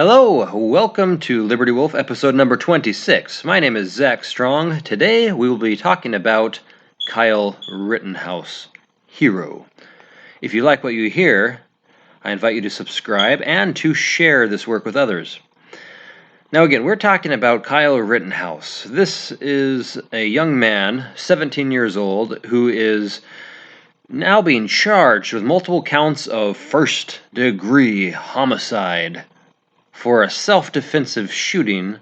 Hello, welcome to Liberty Wolf episode number 26. My name is Zach Strong. Today we will be talking about Kyle Rittenhouse, hero. If you like what you hear, I invite you to subscribe and to share this work with others. Now again, we're talking about Kyle Rittenhouse. This is a young man, 17 years old, who is now being charged with multiple counts of first-degree homicide for a self-defensive shooting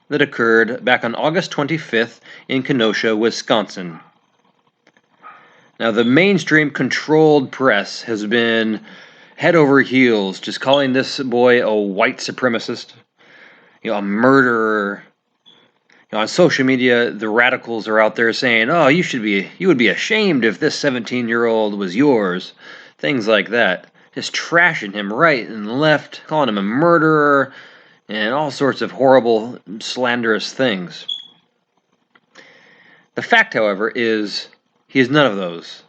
that occurred back on August 25th in Kenosha, Wisconsin. Now, the mainstream controlled press has been head over heels, just calling this boy a white supremacist, a murderer. On social media, the radicals are out there saying, "Oh, you would be ashamed if this 17-year-old was yours," things like that. Just trashing him right and left, calling him a murderer, and all sorts of horrible, slanderous things. The fact, however, is he is none of those.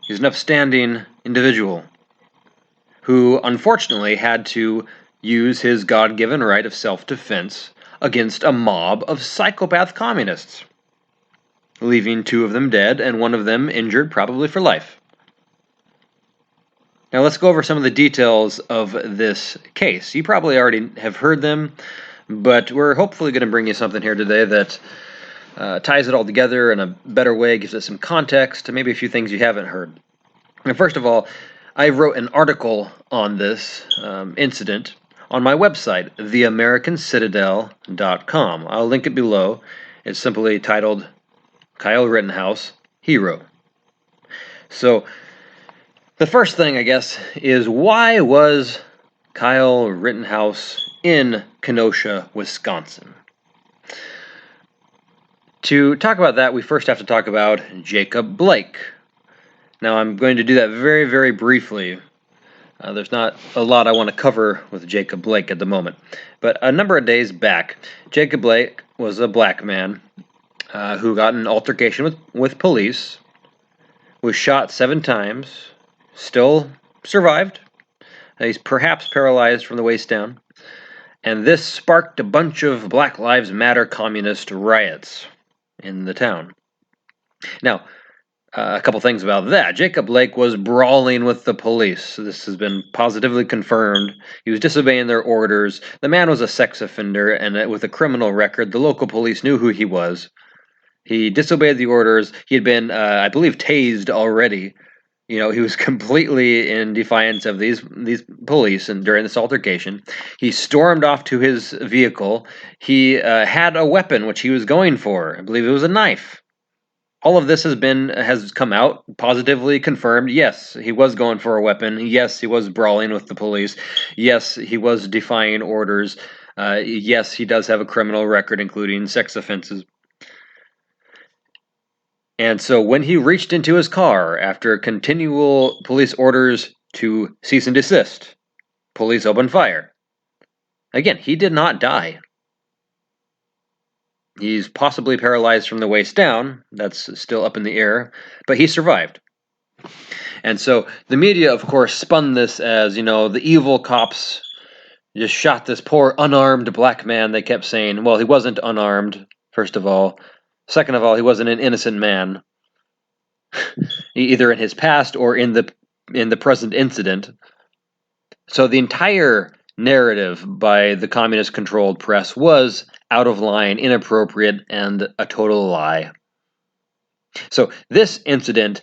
He's an upstanding individual who, unfortunately, had to use his God-given right of self-defense against a mob of psychopath communists, leaving two of them dead and one of them injured, probably for life. Now let's go over some of the details of this case. You probably already have heard them, but we're hopefully going to bring you something here today that ties it all together in a better way, gives it some context, and maybe a few things you haven't heard. Now, first of all, I wrote an article on this incident on my website, theamericancitadel.com. I'll link it below. It's simply titled Kyle Rittenhouse, Hero. So, the first thing, I guess, is why was Kyle Rittenhouse in Kenosha, Wisconsin? To talk about that, we first have to talk about Jacob Blake. Now, I'm going to do that very, very briefly. There's not a lot I want to cover with Jacob Blake at the moment. But a number of days back, Jacob Blake was a black man who got in an altercation with police, was shot 7 times, still survived. He's perhaps paralyzed from the waist down. And this sparked a bunch of Black Lives Matter communist riots in the town. Now, a couple things about that. Jacob Blake was brawling with the police. This has been positively confirmed. He was disobeying their orders. The man was a sex offender, and with a criminal record, the local police knew who he was. He disobeyed the orders. He had been, I believe, tased already. He was completely in defiance of these police, and during this altercation, he stormed off to his vehicle. He had a weapon, which he was going for. I believe it was a knife. All of this has come out positively confirmed. Yes, he was going for a weapon. Yes, he was brawling with the police. Yes, he was defying orders. Yes, he does have a criminal record, including sex offenses. And so when he reached into his car after continual police orders to cease and desist, police opened fire. Again, he did not die. He's possibly paralyzed from the waist down. That's still up in the air, but he survived. And so the media, of course, spun this as, the evil cops just shot this poor unarmed black man. They kept saying, well, he wasn't unarmed, first of all. Second of all, he wasn't an innocent man, either in his past or in the present incident. So the entire narrative by the communist-controlled press was out of line, inappropriate, and a total lie. So this incident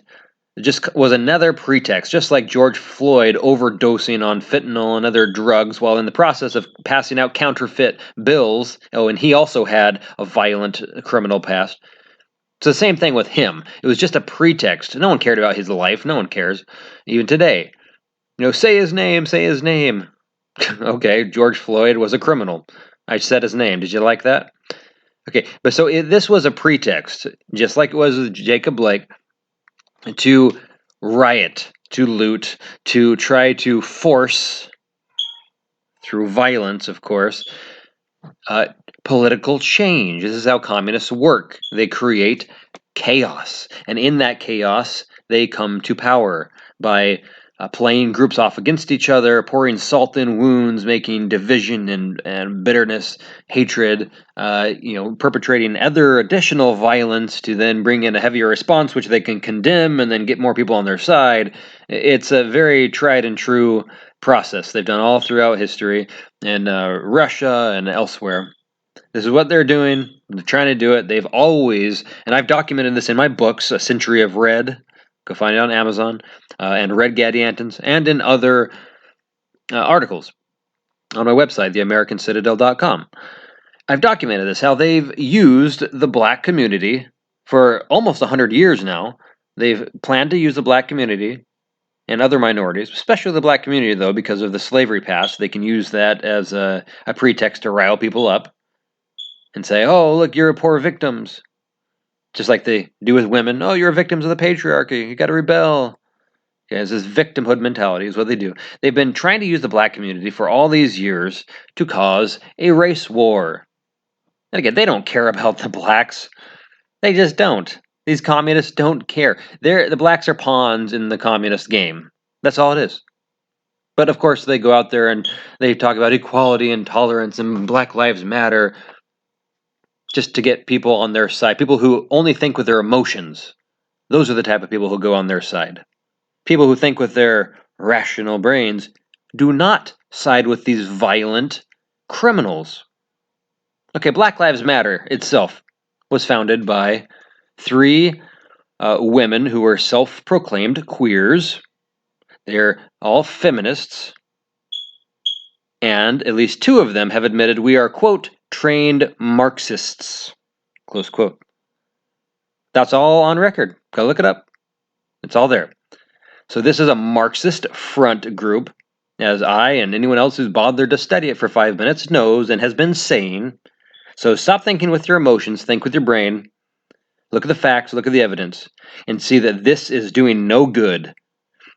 just was another pretext, just like George Floyd overdosing on fentanyl and other drugs while in the process of passing out counterfeit bills. Oh, and he also had a violent criminal past. It's the same thing with him. It was just a pretext. No one cared about his life. No one cares, even today. Say his name, say his name. Okay, George Floyd was a criminal. I said his name. Did you like that? Okay, but so this was a pretext, just like it was with Jacob Blake, to riot, to loot, to try to force, through violence, of course, political change. This is how communists work. They create chaos, and in that chaos, they come to power by playing groups off against each other, pouring salt in wounds, making division and bitterness, hatred, perpetrating other additional violence to then bring in a heavier response, which they can condemn and then get more people on their side. It's a very tried and true process they've done all throughout history in Russia and elsewhere. This is what they're doing. They're trying to do it. They've always, and I've documented this in my books, A Century of Red. Go find it on Amazon, and Red Gadiantons, and in other articles on my website, theamericancitadel.com. I've documented this, how they've used the black community for almost 100 years now. They've planned to use the black community and other minorities, especially the black community, though, because of the slavery past. They can use that as a pretext to rile people up and say, oh, look, you're poor victims. Just like they do with women. Oh, you're victims of the patriarchy. You got to rebel. Okay, it's this victimhood mentality is what they do. They've been trying to use the black community for all these years to cause a race war. And again, they don't care about the blacks. They just don't. These communists don't care. The blacks are pawns in the communist game. That's all it is. But of course, they go out there and they talk about equality and tolerance and Black Lives Matter just to get people on their side. People who only think with their emotions. Those are the type of people who go on their side. People who think with their rational brains do not side with these violent criminals. Okay, Black Lives Matter itself was founded by three women who were self-proclaimed queers. They're all feminists. And at least two of them have admitted we are, quote, trained Marxists, close quote. That's all on record. Go look it up. It's all there. So this is a Marxist front group, as I and anyone else who's bothered to study it for 5 minutes knows and has been saying. So stop thinking with your emotions, think with your brain. Look at the facts, look at the evidence, and see that this is doing no good.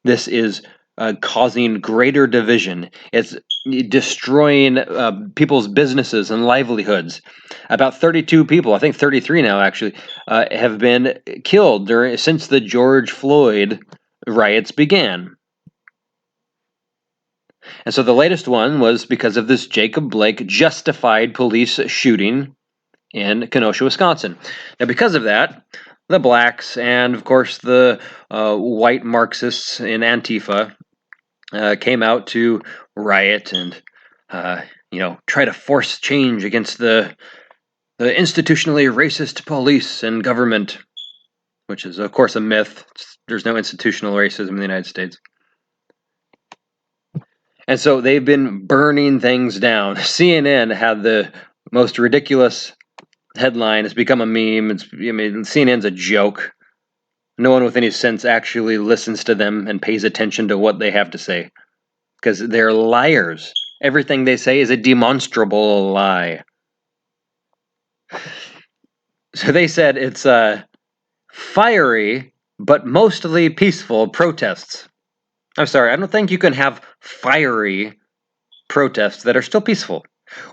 This is causing greater division. It's destroying people's businesses and livelihoods. About 32 people, I think 33 now actually, have been killed since the George Floyd riots began. And so the latest one was because of this Jacob Blake justified police shooting in Kenosha, Wisconsin. Now, because of that, the blacks and, of course, the white Marxists in Antifa came out to riot and, try to force change against the institutionally racist police and government, which is, of course, a myth. There's no institutional racism in the United States. And so they've been burning things down. CNN had the most ridiculous headline. It's become a meme. CNN's a joke. No one with any sense actually listens to them and pays attention to what they have to say, because they're liars. Everything they say is a demonstrable lie. So they said it's fiery but mostly peaceful protests. I'm sorry, I don't think you can have fiery protests that are still peaceful.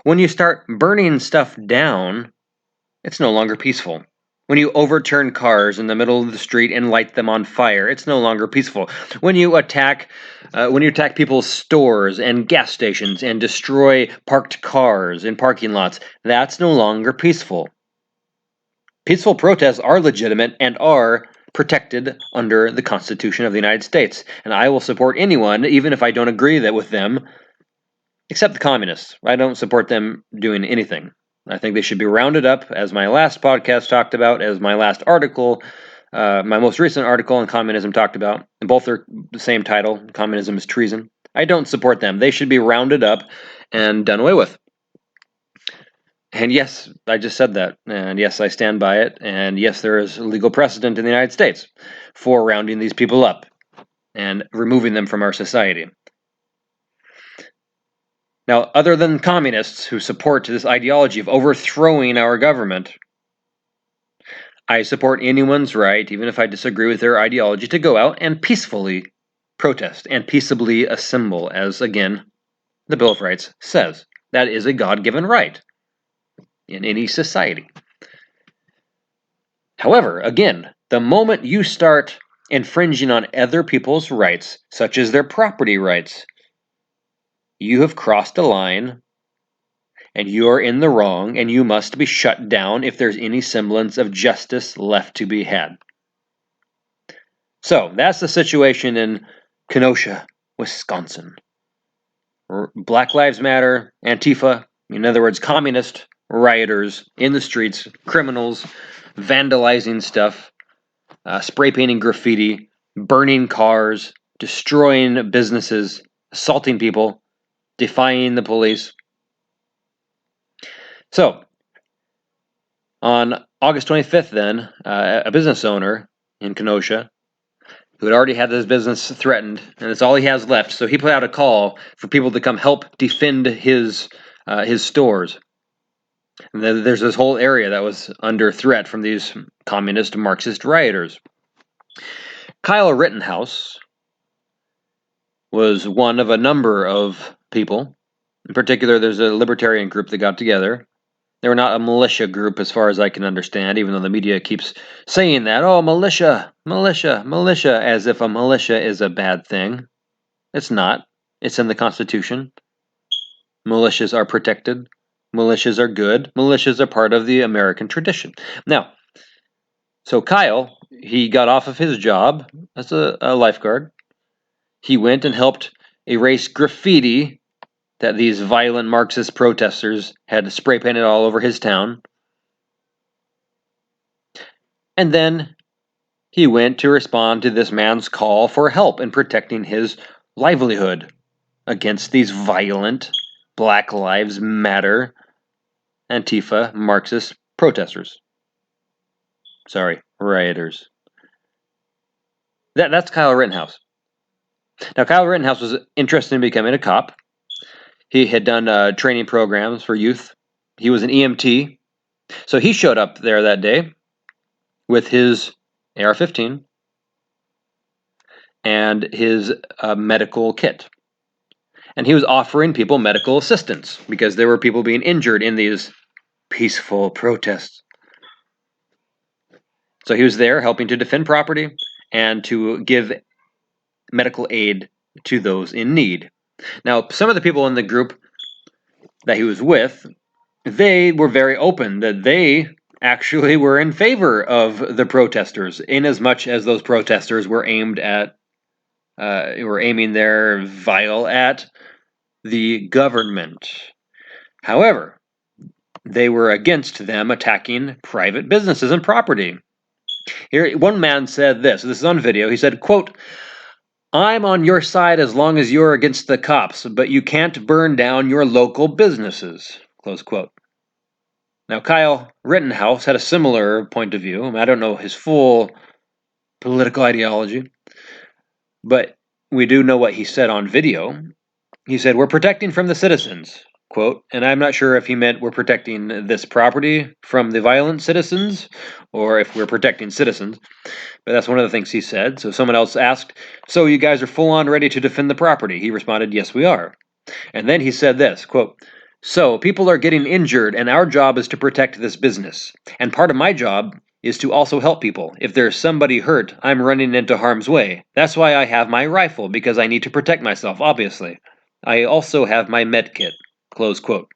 When you start burning stuff down, it's no longer peaceful. When you overturn cars in the middle of the street and light them on fire, it's no longer peaceful. When you attack people's stores and gas stations and destroy parked cars in parking lots, that's no longer peaceful. Peaceful protests are legitimate and are protected under the Constitution of the United States. And I will support anyone, even if I don't agree with them, except the communists. I don't support them doing anything. I think they should be rounded up, as my last podcast talked about, as my last article, my most recent article on communism talked about. And both are the same title, Communism is Treason. I don't support them. They should be rounded up and done away with. And yes, I just said that. And yes, I stand by it. And yes, there is legal precedent in the United States for rounding these people up and removing them from our society. Now, other than communists who support this ideology of overthrowing our government, I support anyone's right, even if I disagree with their ideology, to go out and peacefully protest and peaceably assemble, as, again, the Bill of Rights says. That is a God-given right in any society. However, again, the moment you start infringing on other people's rights, such as their property rights, you have crossed a line and you're in the wrong, and you must be shut down if there's any semblance of justice left to be had. So that's the situation in Kenosha, Wisconsin. Black Lives Matter, Antifa, in other words, communist rioters in the streets, criminals vandalizing stuff, spray painting graffiti, burning cars, destroying businesses, assaulting people, defying the police. So, on August 25th, then, a business owner in Kenosha who had already had his business threatened, and it's all he has left. So he put out a call for people to come help defend his stores. And there's this whole area that was under threat from these communist Marxist rioters. Kyle Rittenhouse was one of a number of people. In particular, there's a libertarian group that got together. They were not a militia group as far as I can understand, even though the media keeps saying that. Oh, militia, militia, militia, as if a militia is a bad thing. It's not. It's in the Constitution. Militias are protected. Militias are good. Militias are part of the American tradition. Now, so Kyle, he got off of his job as a lifeguard. He went and helped erase graffiti that these violent Marxist protesters had spray painted all over his town. And then he went to respond to this man's call for help in protecting his livelihood against these violent Black Lives Matter Antifa Marxist protesters. Sorry, rioters. That's Kyle Rittenhouse. Now, Kyle Rittenhouse was interested in becoming a cop. He had done training programs for youth. He was an EMT. So he showed up there that day with his AR-15 and his medical kit. And he was offering people medical assistance because there were people being injured in these peaceful protests. So he was there helping to defend property and to give medical aid to those in need. Now, some of the people in the group that he was with, they were very open that they actually were in favor of the protesters, in as much as those protesters were aiming their vial at the government. However, they were against them attacking private businesses and property. Here, one man said this is on video. He said, quote, "I'm on your side as long as you're against the cops, but you can't burn down your local businesses," close quote. Now, Kyle Rittenhouse had a similar point of view. I don't know his full political ideology, but we do know what he said on video. He said, "We're protecting from the citizens," quote, and I'm not sure if he meant we're protecting this property from the violent citizens or if we're protecting citizens, but that's one of the things he said. So someone else asked, "So you guys are full on ready to defend the property?" He responded, "Yes, we are." And then he said this, quote, "So people are getting injured and our job is to protect this business. And part of my job is to also help people. If there's somebody hurt, I'm running into harm's way. That's why I have my rifle, because I need to protect myself, obviously. I also have my med kit," close quote.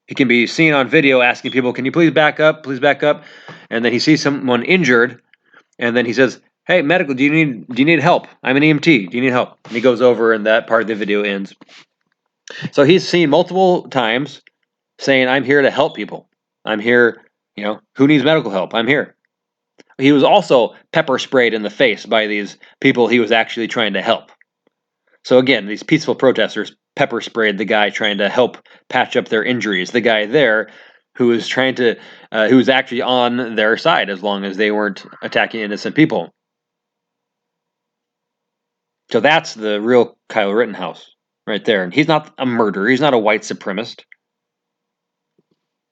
He can be seen on video asking people, "Can you please back up? Please back up." And then he sees someone injured, and then he says, "Hey, medical, do you need help? I'm an EMT. Do you need help?" And he goes over, and that part of the video ends. So he's seen multiple times saying, "I'm here to help people. I'm here, who needs medical help? I'm here." He was also pepper sprayed in the face by these people he was actually trying to help. So again, these peaceful protesters pepper sprayed the guy trying to help patch up their injuries. The guy there who was who was actually on their side as long as they weren't attacking innocent people. So that's the real Kyle Rittenhouse right there. And he's not a murderer. He's not a white supremacist.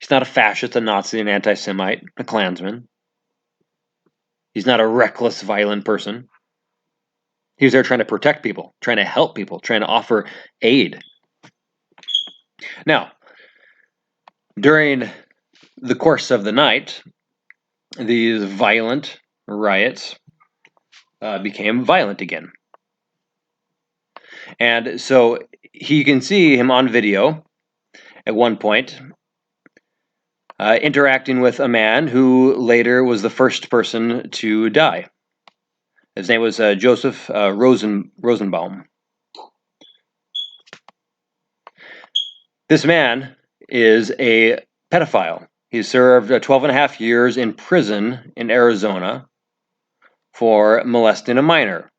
He's not a fascist, a Nazi, an anti-Semite, a Klansman. He's not a reckless, violent person. He was there trying to protect people, trying to help people, trying to offer aid. Now, during the course of the night, these violent riots became violent again. And so you can see him on video at one point interacting with a man who later was the first person to die. His name was Joseph Rosenbaum. This man is a pedophile. He served 12 and a half years in prison in Arizona for molesting a minor.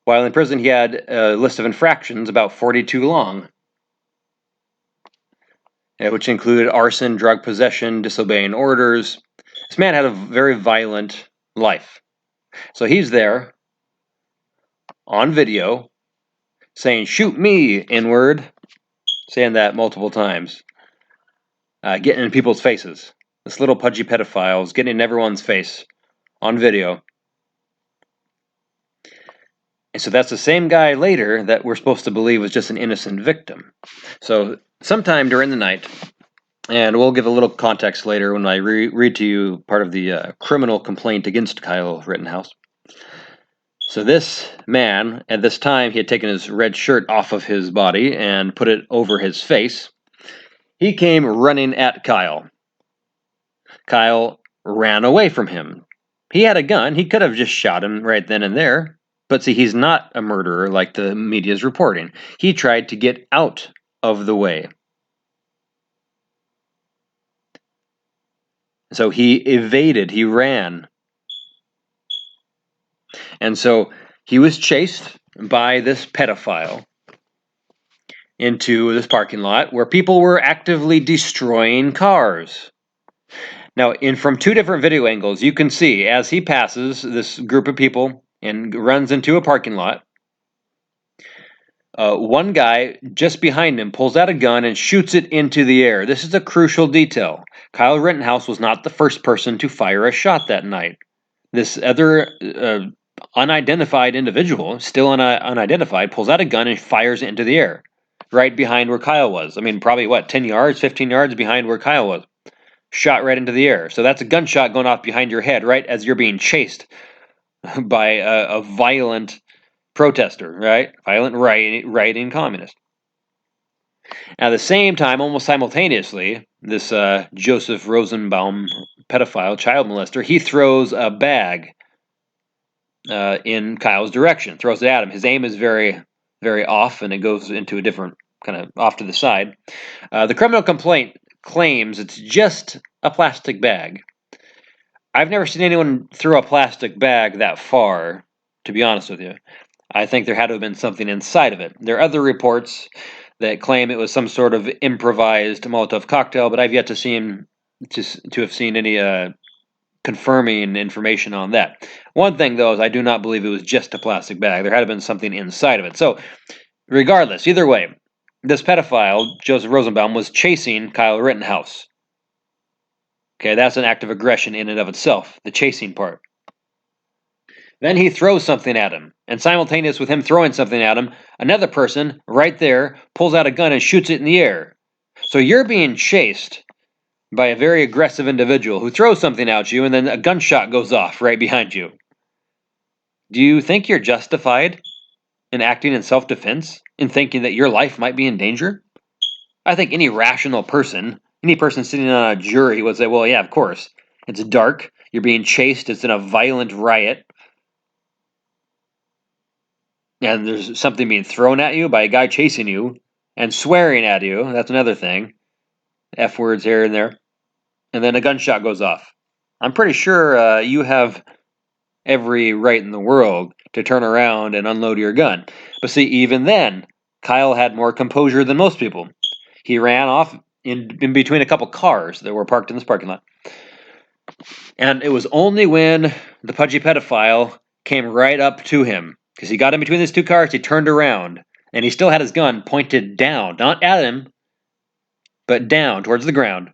While in prison, he had a list of infractions about 42 long, which included arson, drug possession, disobeying orders. This man had a very violent life. So he's there on video saying, "Shoot me," N-word, saying that multiple times, getting in people's faces. This little pudgy pedophile is getting in everyone's face on video. And so that's the same guy later that we're supposed to believe was just an innocent victim. So sometime during the night, and we'll give a little context later when I read to you part of the criminal complaint against Kyle Rittenhouse. So this man, at this time, he had taken his red shirt off of his body and put it over his face. He came running at Kyle. Kyle ran away from him. He had a gun. He could have just shot him right then and there. But see, he's not a murderer like the media is reporting. He tried to get out of the way. So he evaded. He ran. And so he was chased by this pedophile into this parking lot where people were actively destroying cars. Now, from two different video angles, you can see as he passes this group of people and runs into a parking lot, one guy just behind him pulls out a gun and shoots it into the air. This is a crucial detail. Kyle Rittenhouse was not the first person to fire a shot that night. This other unidentified individual, still unidentified, pulls out a gun and fires it into the air, right behind where Kyle was. I mean, probably 10 yards, 15 yards behind where Kyle was. Shot right into the air. So that's a gunshot going off behind your head, right as you're being chased by a violent protester, right? Violent rioting communist. At the same time, almost simultaneously, this Joseph Rosenbaum pedophile, child molester, he throws a bag in Kyle's direction, throws it at him. His aim is very, very off, and it goes into a different kind of off to the side. The criminal complaint claims it's just a plastic bag. I've never seen anyone throw a plastic bag that far, to be honest with you. I think there had to have been something inside of it. There are other reports that claim it was some sort of improvised Molotov cocktail, but I've yet to have seen any confirming information on that. One thing, though, is I do not believe it was just a plastic bag. There had to have been something inside of it. So, regardless, either way, this pedophile, Joseph Rosenbaum, was chasing Kyle Rittenhouse. Okay, that's an act of aggression in and of itself, the chasing part. Then he throws something at him, and simultaneous with him throwing something at him, another person right there pulls out a gun and shoots it in the air. So you're being chased by a very aggressive individual who throws something at you, and then a gunshot goes off right behind you. Do you think you're justified in acting in self-defense, in thinking that your life might be in danger? I think any rational person, any person sitting on a jury would say, well, yeah, of course. It's dark, you're being chased, it's in a violent riot, and there's something being thrown at you by a guy chasing you and swearing at you. That's another thing. F words here and there. And then a gunshot goes off. I'm pretty sure you have every right in the world to turn around and unload your gun. But see, even then, Kyle had more composure than most people. He ran off in between a couple cars that were parked in this parking lot. And it was only when the pudgy pedophile came right up to him, because he got in between these two cars, he turned around, and he still had his gun pointed down, not at him, but down towards the ground.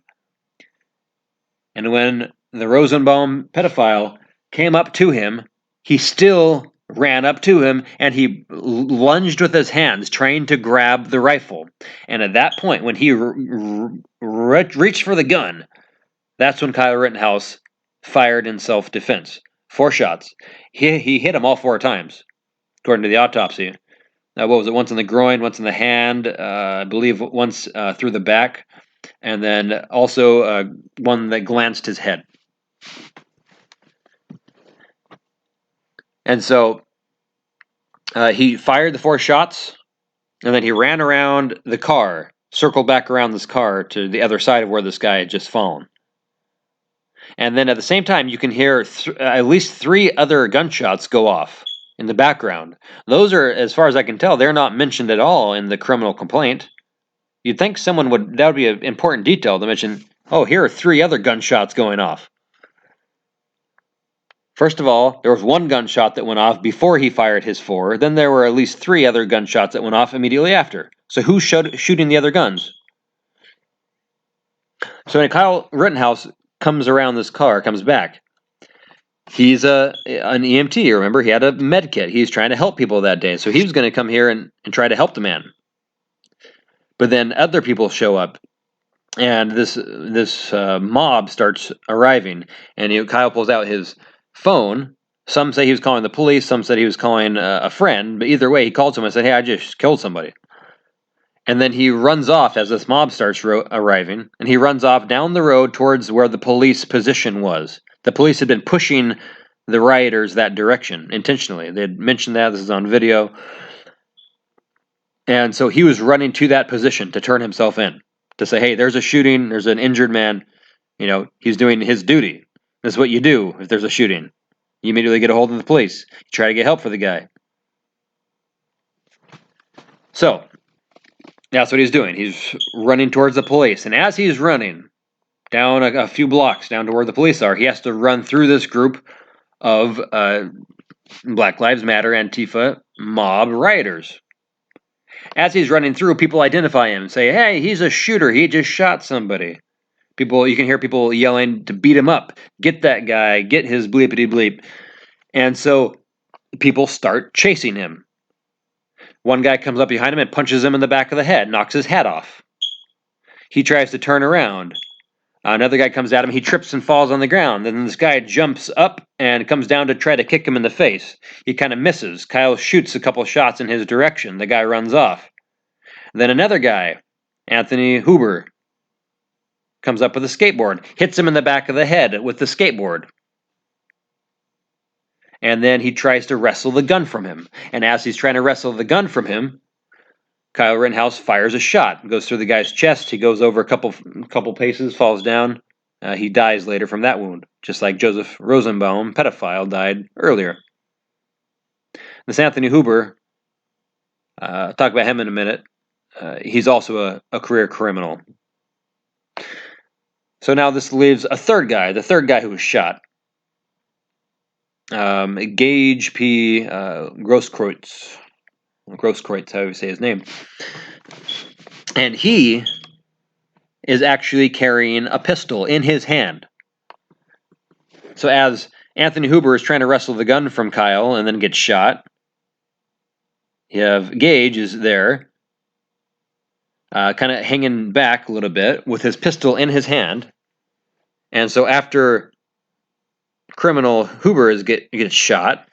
And when the Rosenbaum pedophile came up to him, he still ran up to him, and he lunged with his hands, trying to grab the rifle. And at that point, when he reached for the gun, that's when Kyle Rittenhouse fired in self-defense. 4 shots. He hit him all 4 times, according to the autopsy. What was it? Once in the groin, once in the hand, I believe once through the back, and then also one that glanced his head. And so he fired the 4 shots, and then he ran around the car, circled back around this car to the other side of where this guy had just fallen. And then at the same time, you can hear at least 3 other gunshots go off in the background. Those are, as far as I can tell, they're not mentioned at all in the criminal complaint. You'd think someone that would be an important detail to mention, oh, here are 3 other gunshots going off. First of all, there was 1 gunshot that went off before he fired his 4. Then there were at least 3 other gunshots that went off immediately after. So who's shooting the other guns? So when Kyle Rittenhouse comes around this car, comes back, he's an EMT, remember? He had a med kit. He's trying to help people that day. So he was going to come here and try to help the man. But then other people show up. And this mob starts arriving. And Kyle pulls out his phone. Some say he was calling the police. Some said he was calling a friend. But either way, he called someone and said, hey, I just killed somebody. And then he runs off as this mob starts arriving. And he runs off down the road towards where the police position was. The police had been pushing the rioters that direction intentionally. They had mentioned that. This is on video. And so he was running to that position to turn himself in. To say, hey, there's a shooting. There's an injured man. He's doing his duty. This is what you do if there's a shooting. You immediately get a hold of the police. You try to get help for the guy. So that's what he's doing. He's running towards the police. And as he's running down a few blocks down to where the police are, he has to run through this group of Black Lives Matter, Antifa, mob rioters. As he's running through, people identify him and say, hey, he's a shooter. He just shot somebody. You can hear people yelling to beat him up. Get that guy. Get his bleepity bleep. And so people start chasing him. One guy comes up behind him and punches him in the back of the head, knocks his hat off. He tries to turn around. Another guy comes at him. He trips and falls on the ground. Then this guy jumps up and comes down to try to kick him in the face. He kind of misses. Kyle shoots a couple shots in his direction. The guy runs off. Then another guy, Anthony Huber, comes up with a skateboard, hits him in the back of the head with the skateboard. And then he tries to wrestle the gun from him. And as he's trying to wrestle the gun from him, Kyle Rittenhouse fires a shot, goes through the guy's chest. He goes over a couple paces, falls down. He dies later from that wound, just like Joseph Rosenbaum, pedophile, died earlier. This Anthony Huber, I'll talk about him in a minute. He's also a career criminal. So now this leaves a third guy, the third guy who was shot. Gage P. Grosskreutz. Grosskreutz, how do you say his name? And he is actually carrying a pistol in his hand. So as Anthony Huber is trying to wrestle the gun from Kyle and then gets shot, you have Gage is there, kind of hanging back a little bit with his pistol in his hand. And so after criminal Huber gets shot,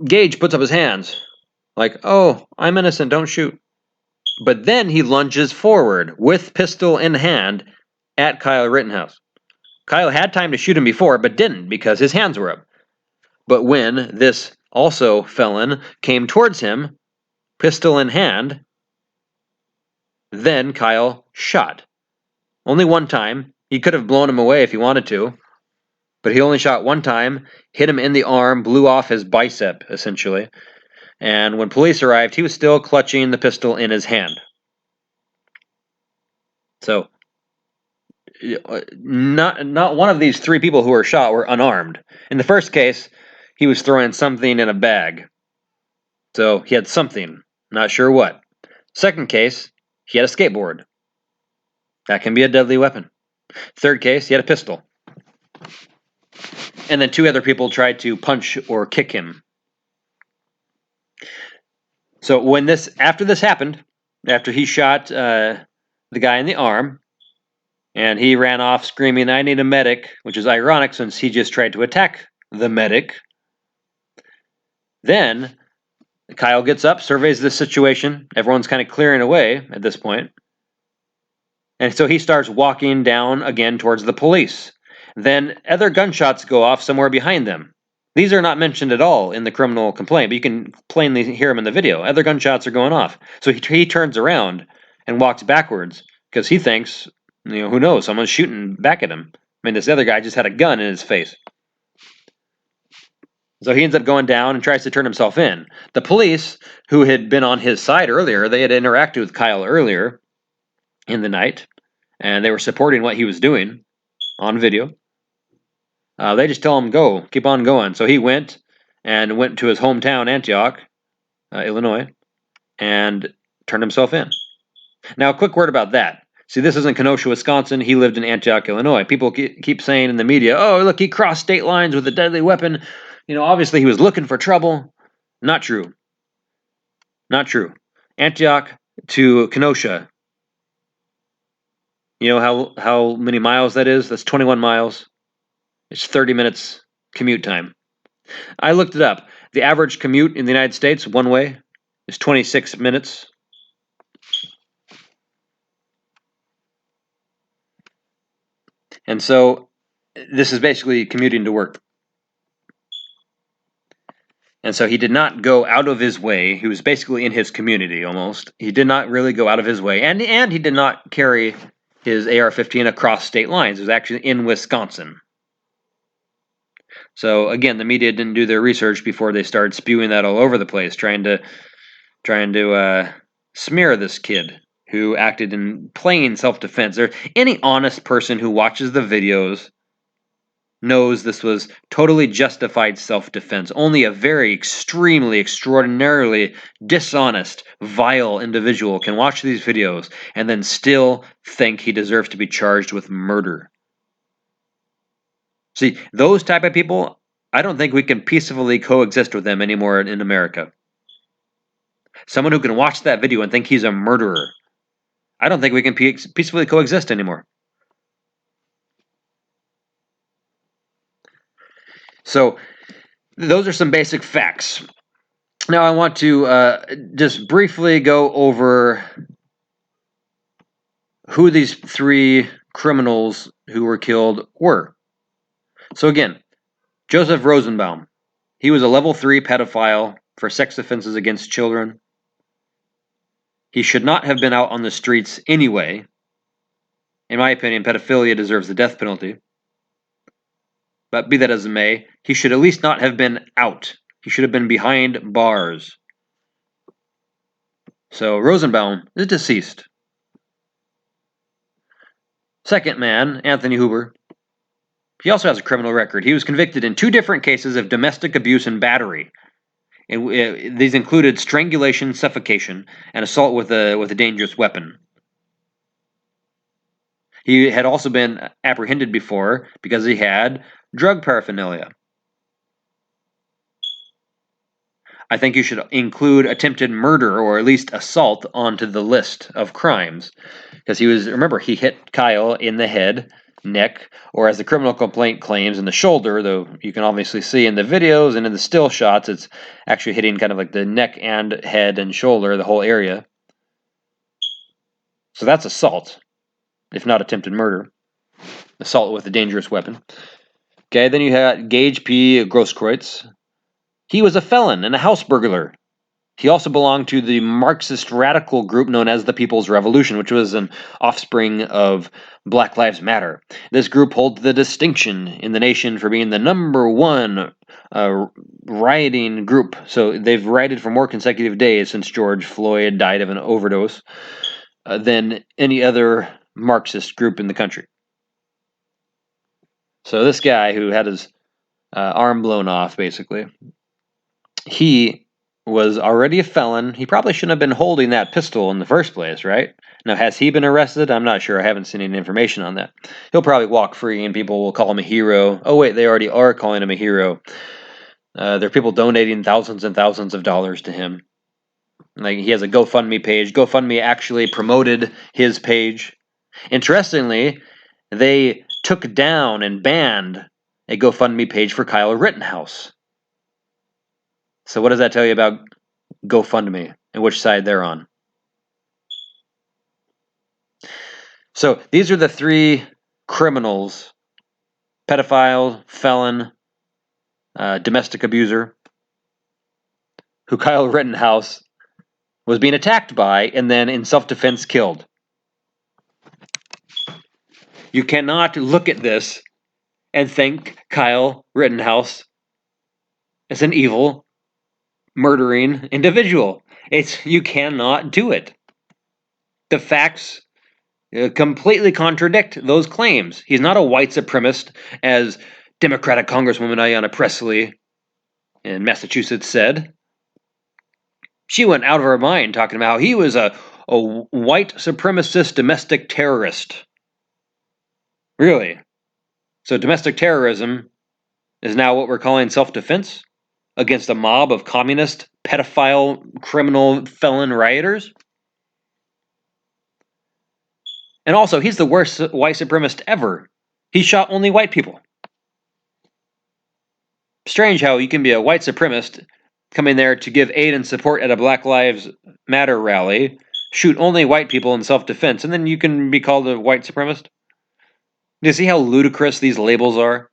Gage puts up his hands like, oh, I'm innocent, don't shoot. But then he lunges forward with pistol in hand at Kyle Rittenhouse. Kyle had time to shoot him before, but didn't because his hands were up. But when this also felon came towards him, pistol in hand, then Kyle shot. Only one time. He could have blown him away if he wanted to, but he only shot one time, hit him in the arm, blew off his bicep, essentially. And when police arrived, he was still clutching the pistol in his hand. So, not one of these 3 people who were shot were unarmed. In the first case, he was throwing something in a bag. So he had something, not sure what. Second case, he had a skateboard. That can be a deadly weapon. Third case, he had a pistol. And then 2 other people tried to punch or kick him. So after this happened, after he shot the guy in the arm, And he ran off screaming, "I need a medic," which is ironic since he just tried to attack the medic. Then Kyle gets up, surveys the situation. Everyone's kind of clearing away at this point. And so he starts walking down again towards the police. Then other gunshots go off somewhere behind them. These are not mentioned at all in the criminal complaint, but you can plainly hear them in the video. Other gunshots are going off. So he turns around and walks backwards because he thinks, who knows, someone's shooting back at him. I mean, this other guy just had a gun in his face. So he ends up going down and tries to turn himself in. The police, who had been on his side earlier, they had interacted with Kyle earlier in the night, and they were supporting what he was doing on video. They just tell him, go, keep on going. So he went to his hometown, Antioch, Illinois, and turned himself in. Now, a quick word about that. See, this isn't Kenosha, Wisconsin. He lived in Antioch, Illinois. People keep saying in the media, oh, look, he crossed state lines with a deadly weapon. Obviously he was looking for trouble. Not true. Not true. Antioch to Kenosha. You know how many miles that is? That's 21 miles. It's 30 minutes commute time. I looked it up. The average commute in the United States, one way, is 26 minutes. And so this is basically commuting to work. And so he did not go out of his way. He was basically in his community almost. He did not really go out of his way. And he did not carry his AR-15 across state lines. It was actually in Wisconsin. So again, the media didn't do their research before they started spewing that all over the place, trying to smear this kid who acted in plain self-defense. Any honest person who watches the videos knows this was totally justified self-defense. Only a very extremely, extraordinarily dishonest, vile individual can watch these videos and then still think he deserves to be charged with murder. See, those type of people, I don't think we can peacefully coexist with them anymore in America. Someone who can watch that video and think he's a murderer, I don't think we can peacefully coexist anymore. So those are some basic facts. Now I want to just briefly go over who these three criminals who were killed were. So again, Joseph Rosenbaum. He was a level 3 pedophile for sex offenses against children. He should not have been out on the streets anyway. In my opinion, pedophilia deserves the death penalty. But be that as it may, he should at least not have been out. He should have been behind bars. So Rosenbaum is deceased. Second man, Anthony Huber. He also has a criminal record. He was convicted in 2 different cases of domestic abuse and battery. These included strangulation, suffocation, and assault with a dangerous weapon. He had also been apprehended before because he had drug paraphernalia. I think you should include attempted murder or at least assault onto the list of crimes. Because he hit Kyle in the head, neck, or as the criminal complaint claims, in the shoulder, though you can obviously see in the videos and in the still shots, it's actually hitting kind of like the neck and head and shoulder, the whole area. So that's assault, if not attempted murder. Assault with a dangerous weapon. Okay, then you had Gage P. Grosskreutz. He was a felon and a house burglar. He also belonged to the Marxist radical group known as the People's Revolution, which was an offspring of Black Lives Matter. This group holds the distinction in the nation for being the #1 rioting group. So they've rioted for more consecutive days since George Floyd died of an overdose than any other Marxist group in the country. So this guy who had his arm blown off, basically, he was already a felon. He probably shouldn't have been holding that pistol in the first place, right? Now, has he been arrested? I'm not sure. I haven't seen any information on that. He'll probably walk free and people will call him a hero. Oh, wait, they already are calling him a hero. There are people donating thousands and thousands of dollars to him. Like, he has a GoFundMe page. GoFundMe actually promoted his page. Interestingly, they took down and banned a GoFundMe page for Kyle Rittenhouse. So what does that tell you about GoFundMe and which side they're on? So these are the three criminals: pedophile, felon, domestic abuser, who Kyle Rittenhouse was being attacked by and then in self-defense killed. You cannot look at this and think Kyle Rittenhouse is an evil, murdering individual. You cannot do it. The facts completely contradict those claims. He's not a white supremacist, as Democratic Congresswoman Ayanna Pressley in Massachusetts said. She went out of her mind talking about how he was a white supremacist domestic terrorist. Really? So domestic terrorism is now what we're calling self-defense against a mob of communist, pedophile, criminal, felon rioters? And also, he's the worst white supremacist ever. He shot only white people. Strange how you can be a white supremacist coming there to give aid and support at a Black Lives Matter rally, shoot only white people in self-defense, and then you can be called a white supremacist? Do you see how ludicrous these labels are?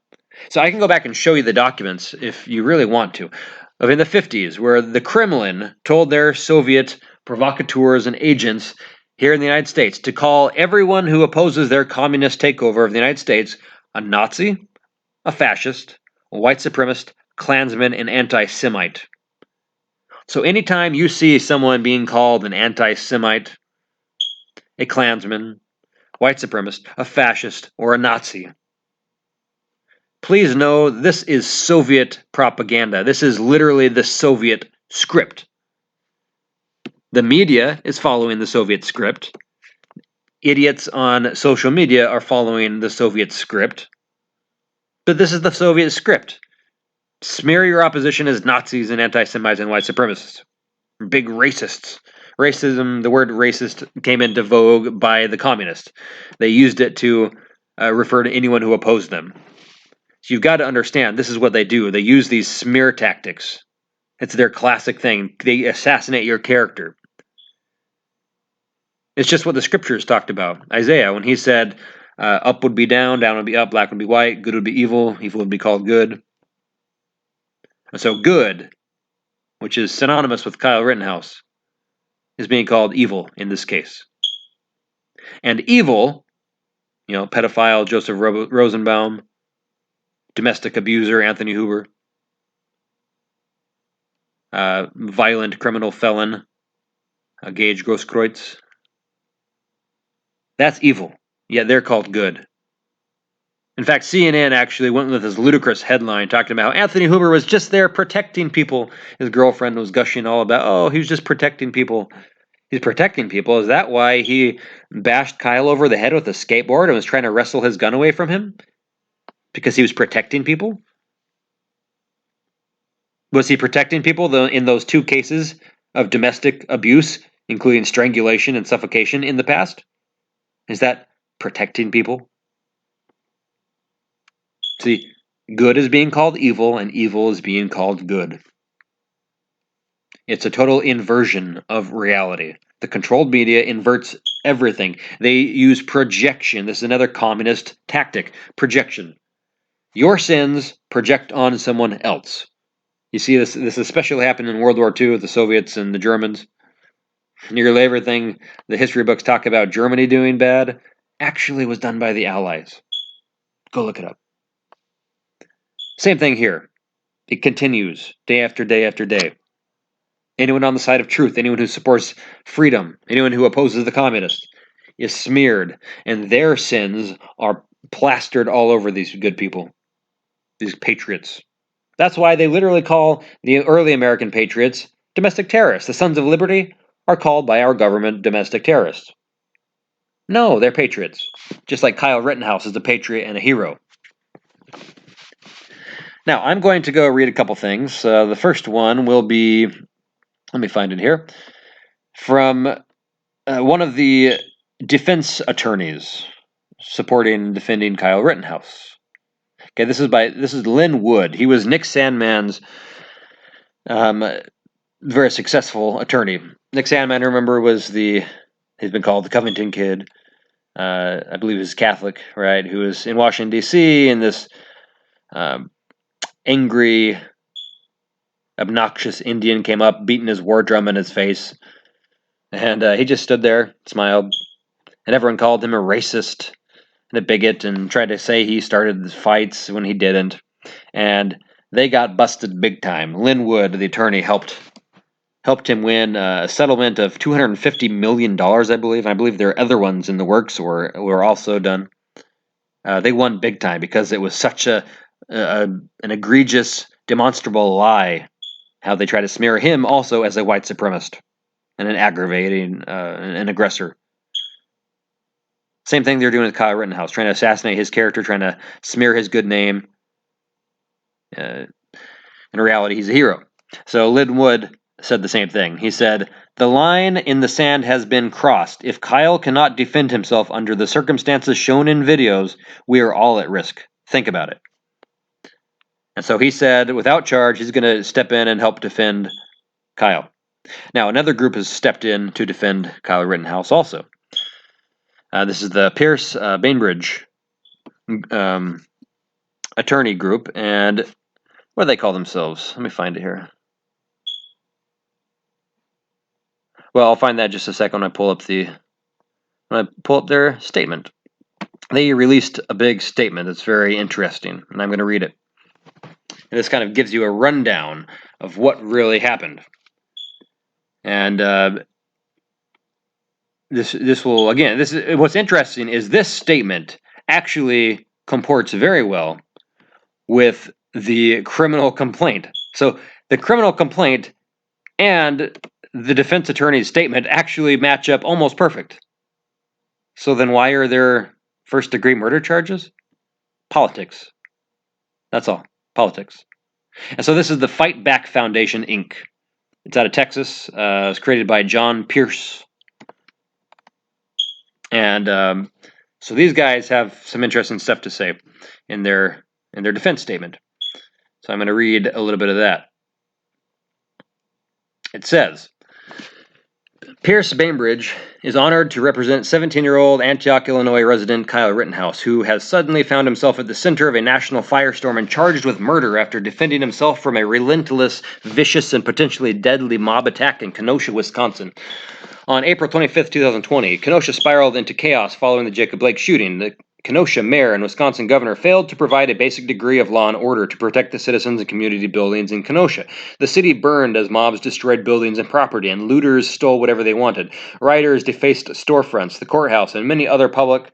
So I can go back and show you the documents, if you really want to, of in the 50s, where the Kremlin told their Soviet provocateurs and agents here in the United States to call everyone who opposes their communist takeover of the United States a Nazi, a fascist, a white supremacist, Klansman, and anti-Semite. So anytime you see someone being called an anti-Semite, a Klansman, white supremacist, a fascist, or a Nazi, please know this is Soviet propaganda. This is literally the Soviet script. The media is following the Soviet script. Idiots on social media are following the Soviet script. But this is the Soviet script. Smear your opposition as Nazis and anti-Semites and white supremacists. Big racists. Racism, the word racist came into vogue by the communists. They used it to refer to anyone who opposed them. So you've got to understand, this is what they do. They use these smear tactics. It's their classic thing. They assassinate your character. It's just what the scriptures talked about. Isaiah, when he said, up would be down, down would be up, black would be white, good would be evil, evil would be called good. And so good, which is synonymous with Kyle Rittenhouse, is being called evil in this case. And evil, pedophile Joseph Rosenbaum, domestic abuser Anthony Hoover, violent criminal felon Gage Grosskreutz. That's evil, yet they're called good. In fact, CNN actually went with this ludicrous headline talking about how Anthony Hoover was just there protecting people. His girlfriend was gushing all about, oh, he was just protecting people. He's protecting people. Is that why he bashed Kyle over the head with a skateboard and was trying to wrestle his gun away from him? Because he was protecting people? Was he protecting people in those two cases of domestic abuse, including strangulation and suffocation in the past? Is that protecting people? See, good is being called evil, and evil is being called good. It's a total inversion of reality. The controlled media inverts everything. They use projection. This is another communist tactic. Projection. Your sins project on someone else. You see this especially happened in World War II with the Soviets and the Germans. Nearly everything the history books talk about Germany doing bad actually was done by the Allies. Go look it up. Same thing here. It continues day after day after day. Anyone on the side of truth, anyone who supports freedom, anyone who opposes the communists is smeared, and their sins are plastered all over these good people, these patriots. That's why they literally call the early American patriots domestic terrorists. The Sons of Liberty are called by our government domestic terrorists. No, they're patriots. Just like Kyle Rittenhouse is a patriot and a hero. Now, I'm going to go read a couple things. The first one will be, let me find it here, from one of the defense attorneys supporting and defending Kyle Rittenhouse. Okay, this is Lynn Wood. He was Nick Sandmann's very successful attorney. Nick Sandmann, remember, he's been called the Covington Kid. I believe he's Catholic, right? Who was in Washington D.C. and this angry, obnoxious Indian came up, beating his war drum in his face, and he just stood there, smiled, and everyone called him a racist and a bigot, and tried to say he started the fights when he didn't. And they got busted big time. Lynn Wood, the attorney, helped him win a settlement of $250 million, I believe. I believe there are other ones in the works or were also done. They won big time because it was such an egregious, demonstrable lie how they try to smear him also as a white supremacist and an aggravating, an aggressor. Same thing they're doing with Kyle Rittenhouse, trying to assassinate his character, trying to smear his good name. In reality, he's a hero. So Lynn Wood said the same thing. He said, "The line in the sand has been crossed. If Kyle cannot defend himself under the circumstances shown in videos, we are all at risk. Think about it." And so he said, without charge, he's going to step in and help defend Kyle. Now, another group has stepped in to defend Kyle Rittenhouse also. This is the Pierce Bainbridge attorney group, and what do they call themselves? Let me find it here. Well, I'll find that in just a second when I pull up their statement. They released a big statement that's very interesting, and I'm going to read it. And this kind of gives you a rundown of what really happened. And what's interesting is this statement actually comports very well with the criminal complaint. So the criminal complaint and the defense attorney's statement actually match up almost perfect. So then why are there first-degree murder charges? Politics. That's all. Politics. And so this is the Fight Back Foundation, Inc. It's out of Texas. It's created by John Pierce. And so these guys have some interesting stuff to say in their defense statement. So I'm going to read a little bit of that. It says, Pierce Bainbridge is honored to represent 17-year-old Antioch, Illinois resident Kyle Rittenhouse, who has suddenly found himself at the center of a national firestorm and charged with murder after defending himself from a relentless, vicious, and potentially deadly mob attack in Kenosha, Wisconsin. On April 25, 2020, Kenosha spiraled into chaos following the Jacob Blake shooting. The Kenosha mayor and Wisconsin governor failed to provide a basic degree of law and order to protect the citizens and community buildings in Kenosha. The city burned as mobs destroyed buildings and property, and looters stole whatever they wanted. Rioters defaced storefronts, the courthouse, and many other public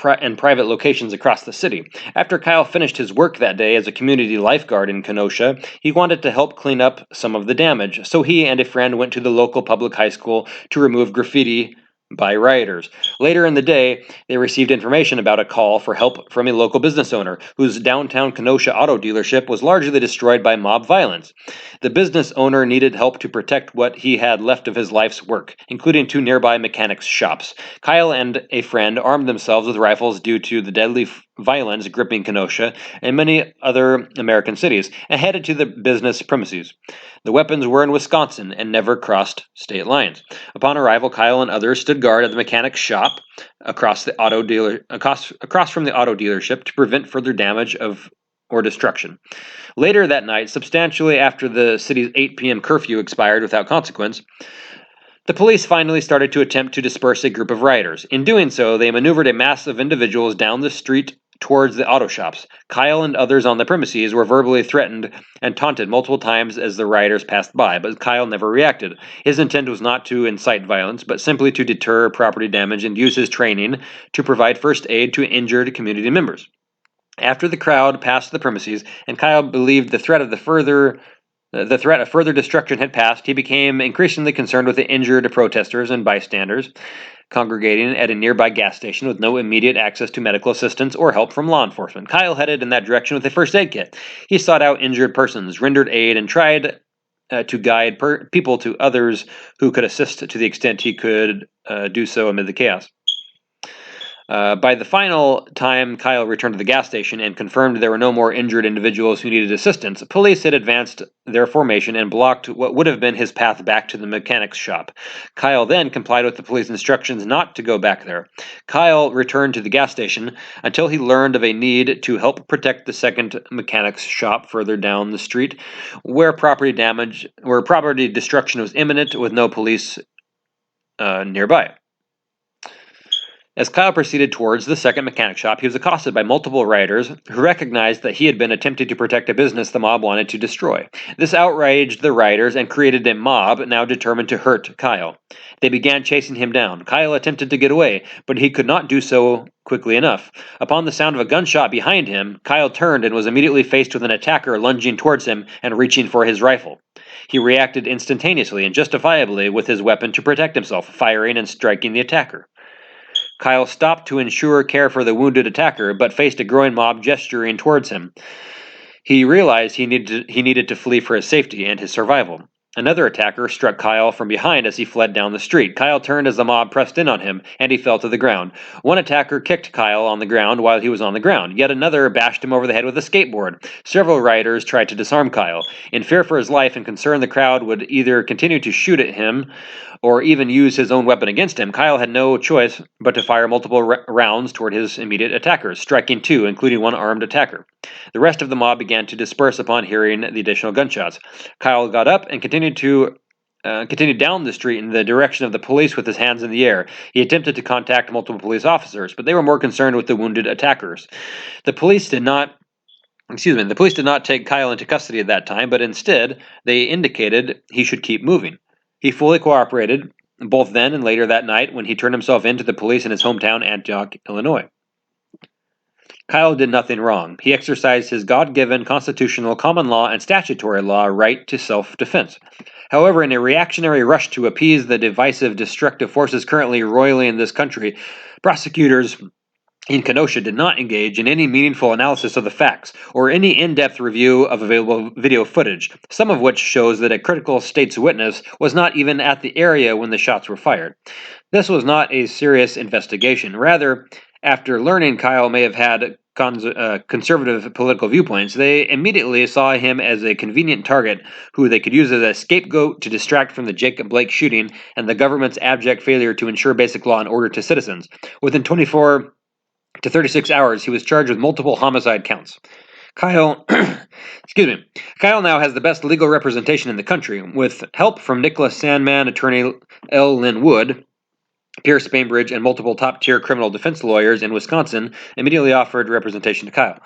and private locations across the city. After Kyle finished his work that day as a community lifeguard in Kenosha, he wanted to help clean up some of the damage, so he and a friend went to the local public high school to remove graffiti by rioters. Later in the day, they received information about a call for help from a local business owner whose downtown Kenosha auto dealership was largely destroyed by mob violence. The business owner needed help to protect what he had left of his life's work, including 2 nearby mechanics' shops. Kyle and a friend armed themselves with rifles due to the deadly violence gripping Kenosha and many other American cities, and headed to the business premises. The weapons were in Wisconsin and never crossed state lines. Upon arrival, Kyle and others stood guard at the mechanic's shop across from the auto dealership to prevent further damage or destruction. Later that night, substantially after the city's 8 p.m. curfew expired without consequence, the police finally started to attempt to disperse a group of rioters. In doing so, they maneuvered a mass of individuals down the street towards the auto shops. Kyle and others on the premises were verbally threatened and taunted multiple times as the rioters passed by, but Kyle never reacted. His intent was not to incite violence, but simply to deter property damage and use his training to provide first aid to injured community members. After the crowd passed the premises, and Kyle believed the threat of further destruction had passed, he became increasingly concerned with the injured protesters and bystanders congregating at a nearby gas station with no immediate access to medical assistance or help from law enforcement. Kyle headed in that direction with a first aid kit. He sought out injured persons, rendered aid, and tried to guide people to others who could assist to the extent he could do so amid the chaos. By the final time Kyle returned to the gas station and confirmed there were no more injured individuals who needed assistance, police had advanced their formation and blocked what would have been his path back to the mechanic's shop. Kyle then complied with the police instructions not to go back there. Kyle returned to the gas station until he learned of a need to help protect the second mechanic's shop further down the street, where property destruction was imminent with no police nearby. As Kyle proceeded towards the second mechanic shop, he was accosted by multiple rioters who recognized that he had been attempting to protect a business the mob wanted to destroy. This outraged the rioters and created a mob now determined to hurt Kyle. They began chasing him down. Kyle attempted to get away, but he could not do so quickly enough. Upon the sound of a gunshot behind him, Kyle turned and was immediately faced with an attacker lunging towards him and reaching for his rifle. He reacted instantaneously and justifiably with his weapon to protect himself, firing and striking the attacker. Kyle stopped to ensure care for the wounded attacker, but faced a growing mob gesturing towards him. He realized he needed to flee for his safety and his survival. Another attacker struck Kyle from behind as he fled down the street. Kyle turned as the mob pressed in on him, and he fell to the ground. One attacker kicked Kyle on the ground while he was on the ground. Yet another bashed him over the head with a skateboard. Several rioters tried to disarm Kyle. In fear for his life and concerned the crowd would either continue to shoot at him or even use his own weapon against him, Kyle had no choice but to fire multiple rounds toward his immediate attackers, striking two, including one armed attacker. The rest of the mob began to disperse upon hearing the additional gunshots. Kyle got up and continued down the street in the direction of the police with his hands in the air. He attempted to contact multiple police officers, but they were more concerned with the wounded attackers. The police did not take Kyle into custody at that time, but instead they indicated he should keep moving. He fully cooperated, both then and later that night when he turned himself in to the police in his hometown, Antioch, Illinois. Kyle did nothing wrong. He exercised his God-given constitutional, common law, and statutory law right to self-defense. However, in a reactionary rush to appease the divisive, destructive forces currently roiling in this country, prosecutors in Kenosha did not engage in any meaningful analysis of the facts or any in-depth review of available video footage, some of which shows that a critical state's witness was not even at the area when the shots were fired. This was not a serious investigation. Rather, after learning Kyle may have had conservative political viewpoints, they immediately saw him as a convenient target who they could use as a scapegoat to distract from the Jacob Blake shooting and the government's abject failure to ensure basic law and order to citizens. Within 24 to 36 hours, he was charged with multiple homicide counts. Kyle now has the best legal representation in the country. With help from Nicholas Sandman, attorney L. Lynn Wood, Pierce Bainbridge, and multiple top-tier criminal defense lawyers in Wisconsin, immediately offered representation to Kyle.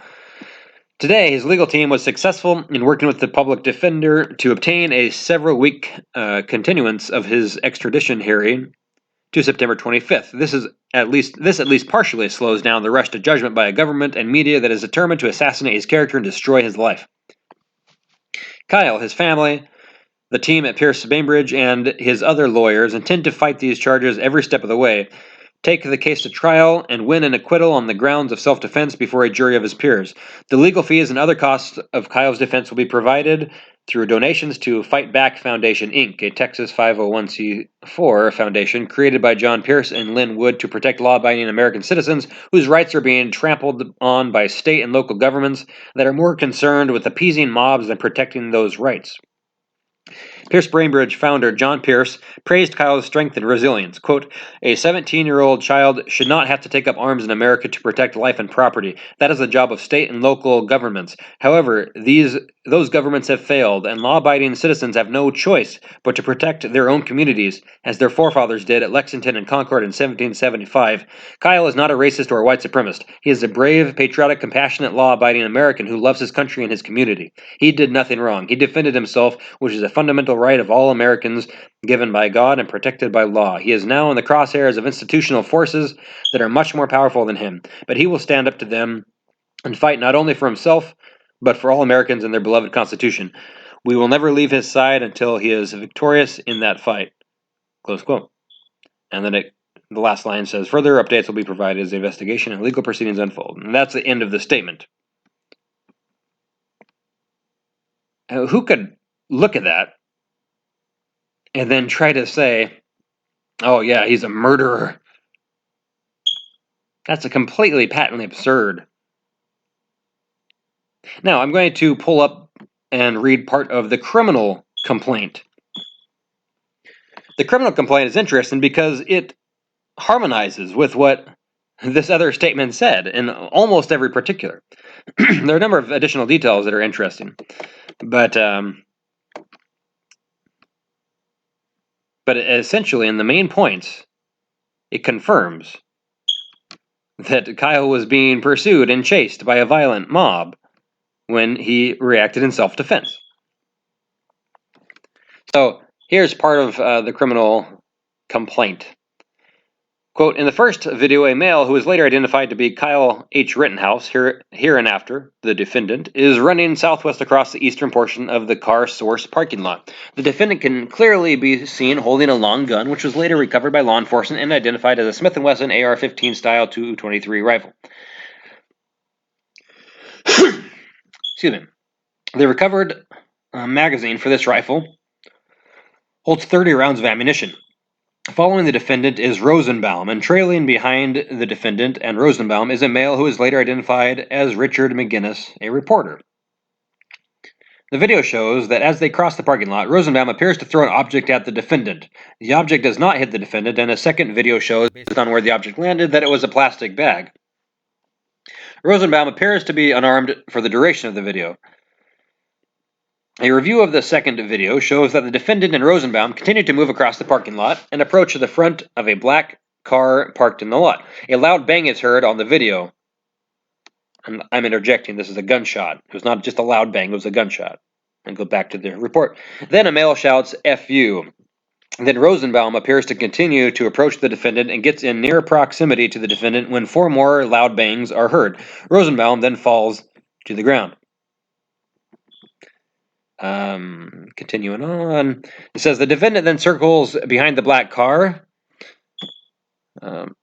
Today, his legal team was successful in working with the public defender to obtain a several-week continuance of his extradition hearing to September 25th. This at least partially slows down the rush to judgment by a government and media that is determined to assassinate his character and destroy his life. Kyle, his family, the team at Pierce Bainbridge, and his other lawyers intend to fight these charges every step of the way, take the case to trial, and win an acquittal on the grounds of self-defense before a jury of his peers. The legal fees and other costs of Kyle's defense will be provided through donations to Fight Back Foundation, Inc., a Texas 501c4 foundation created by John Pierce and Lynn Wood to protect law-abiding American citizens whose rights are being trampled on by state and local governments that are more concerned with appeasing mobs than protecting those rights. Pierce Bainbridge founder John Pierce praised Kyle's strength and resilience. Quote, "A 17-year-old child should not have to take up arms in America to protect life and property. That is the job of state and local governments. However, those governments have failed, and law-abiding citizens have no choice but to protect their own communities, as their forefathers did at Lexington and Concord in 1775. Kyle is not a racist or a white supremacist. He is a brave, patriotic, compassionate, law-abiding American who loves his country and his community. He did nothing wrong. He defended himself, which is a fundamental right of all Americans given by God and protected by law. He is now in the crosshairs of institutional forces that are much more powerful than him, but he will stand up to them and fight not only for himself, but for all Americans and their beloved Constitution. We will never leave his side until he is victorious in that fight." Close quote. And then the last line says, "Further updates will be provided as the investigation and legal proceedings unfold." And that's the end of the statement. Who could look at that and then try to say, "Oh yeah, he's a murderer"? That's a completely patently absurd. Now, I'm going to pull up and read part of the criminal complaint. The criminal complaint is interesting because it harmonizes with what this other statement said in almost every particular. There are a number of additional details that are interesting, but essentially, in the main points, it confirms that Kyle was being pursued and chased by a violent mob when he reacted in self-defense. So here's part of the criminal complaint. Quote, in the first video, a male who was later identified to be Kyle H. Rittenhouse, hereinafter the defendant, is running southwest across the eastern portion of the car source parking lot. The defendant can clearly be seen holding a long gun, which was later recovered by law enforcement and identified as a Smith & Wesson AR-15 style .223 rifle. Excuse me. The recovered magazine for this rifle holds 30 rounds of ammunition. Following the defendant is Rosenbaum, and trailing behind the defendant and Rosenbaum is a male who is later identified as Richard McGinnis, a reporter. The video shows that as they cross the parking lot, Rosenbaum appears to throw an object at the defendant. The object does not hit the defendant, and a second video shows, based on where the object landed, that it was a plastic bag. Rosenbaum appears to be unarmed for the duration of the video. A review of the second video shows that the defendant and Rosenbaum continued to move across the parking lot and approach the front of a black car parked in the lot. A loud bang is heard on the video. And I'm interjecting, this is a gunshot. It was not just a loud bang, it was a gunshot. And go back to the report. Then a male shouts, F you. Then Rosenbaum appears to continue to approach the defendant and gets in near proximity to the defendant when 4 more loud bangs are heard. Rosenbaum then falls to the ground. Continuing on, it says the defendant then circles behind the black car, coming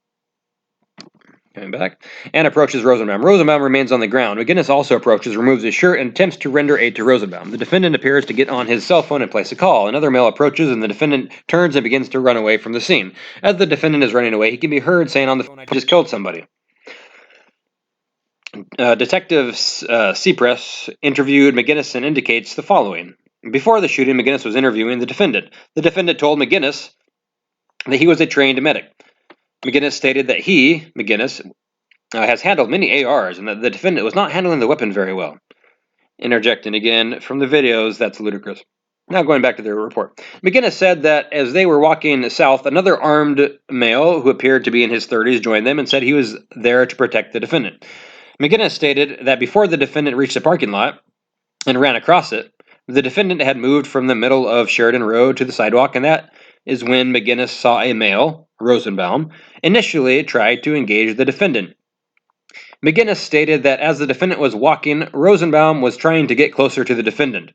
back, and approaches Rosenbaum. Rosenbaum remains on the ground. McGinnis also approaches, removes his shirt, and attempts to render aid to Rosenbaum. The defendant appears to get on his cell phone and place a call. Another male approaches, and the defendant turns and begins to run away from the scene. As the defendant is running away, he can be heard saying on the phone, I just killed somebody. Detective Seapress interviewed McGinnis and indicates the following. Before the shooting, McGinnis was interviewing the defendant. The defendant told McGinnis that he was a trained medic. McGinnis stated that McGinnis, has handled many ARs and that the defendant was not handling the weapon very well. Interjecting again from the videos, that's ludicrous. Now going back to the report. McGinnis said that as they were walking south, another armed male who appeared to be in his 30s joined them and said he was there to protect the defendant. McGinnis stated that before the defendant reached the parking lot and ran across it, the defendant had moved from the middle of Sheridan Road to the sidewalk, and that is when McGinnis saw a male, Rosenbaum, initially tried to engage the defendant. McGinnis stated that as the defendant was walking, Rosenbaum was trying to get closer to the defendant.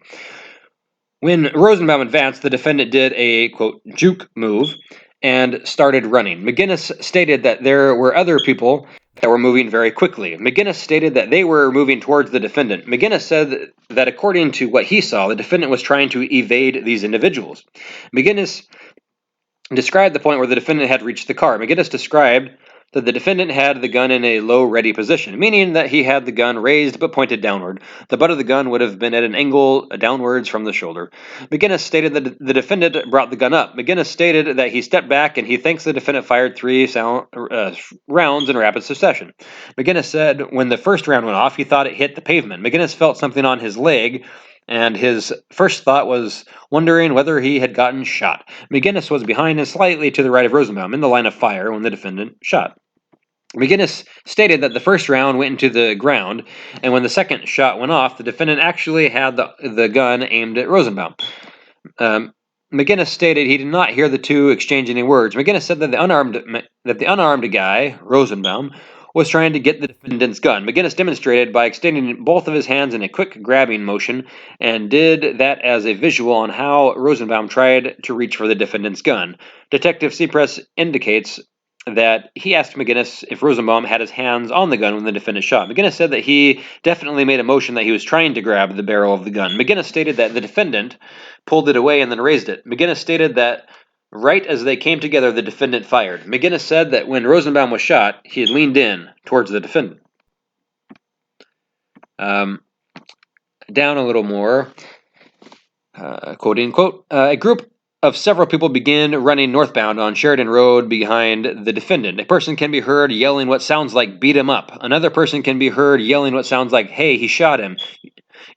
When Rosenbaum advanced, the defendant did a, quote, juke move and started running. McGinnis stated that there were other people that were moving very quickly. McGinnis stated that they were moving towards the defendant. McGinnis said that according to what he saw, the defendant was trying to evade these individuals. McGinnis described the point where the defendant had reached the car. McGinnis described that the defendant had the gun in a low ready position, meaning that he had the gun raised but pointed downward. The butt of the gun would have been at an angle downwards from the shoulder. McGinnis stated that the defendant brought the gun up. McGinnis stated that he stepped back and he thinks the defendant fired 3 rounds in rapid succession. McGinnis said when the first round went off, he thought it hit the pavement. McGinnis felt something on his leg, and his first thought was wondering whether he had gotten shot. McGinnis was behind and slightly to the right of Rosenbaum in the line of fire when the defendant shot. McGinnis stated that the first round went into the ground, and when the second shot went off, the defendant actually had the gun aimed at Rosenbaum. McGinnis stated he did not hear the two exchange any words. McGinnis said that the unarmed guy, Rosenbaum, was trying to get the defendant's gun. McGinnis demonstrated by extending both of his hands in a quick grabbing motion and did that as a visual on how Rosenbaum tried to reach for the defendant's gun. Detective Seapress indicates that he asked McGinnis if Rosenbaum had his hands on the gun when the defendant shot. McGinnis said that he definitely made a motion that he was trying to grab the barrel of the gun. McGinnis stated that the defendant pulled it away and then raised it. McGinnis stated that Right as they came together, the defendant fired. McGinnis said that when Rosenbaum was shot, he had leaned in towards the defendant. Down a little more, quoting, quote, a group of several people begin running northbound on Sheridan Road behind the defendant. A person can be heard yelling what sounds like beat him up. Another person can be heard yelling what sounds like, hey, he shot him.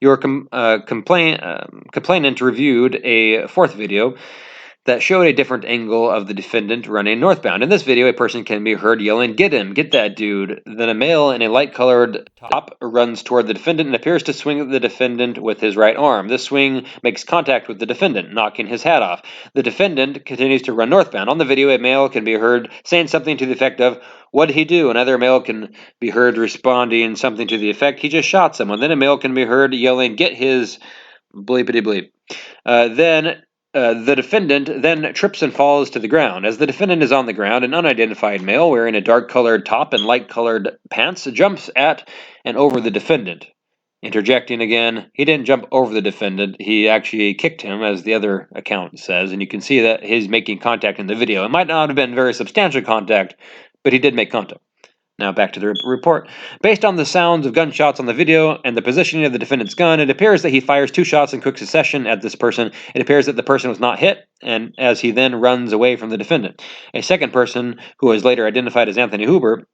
Your complainant reviewed a fourth video that showed a different angle of the defendant running northbound. In this video, a person can be heard yelling, get him, get that dude. Then a male in a light-colored top runs toward the defendant and appears to swing at the defendant with his right arm. This swing makes contact with the defendant, knocking his hat off. The defendant continues to run northbound. On the video, a male can be heard saying something to the effect of, what'd he do? Another male can be heard responding something to the effect, he just shot someone. Then a male can be heard yelling, get his bleepity bleep. The defendant then trips and falls to the ground. As the defendant is on the ground, an unidentified male wearing a dark-colored top and light-colored pants jumps at and over the defendant. Interjecting again, he didn't jump over the defendant, he actually kicked him, as the other account says, and you can see that he's making contact in the video. It might not have been very substantial contact, but he did make contact. Now back to the report. Based on the sounds of gunshots on the video and the positioning of the defendant's gun, it appears that he fires 2 shots in quick succession at this person. It appears that the person was not hit, and as he then runs away from the defendant. A second person, who was later identified as Anthony Huber,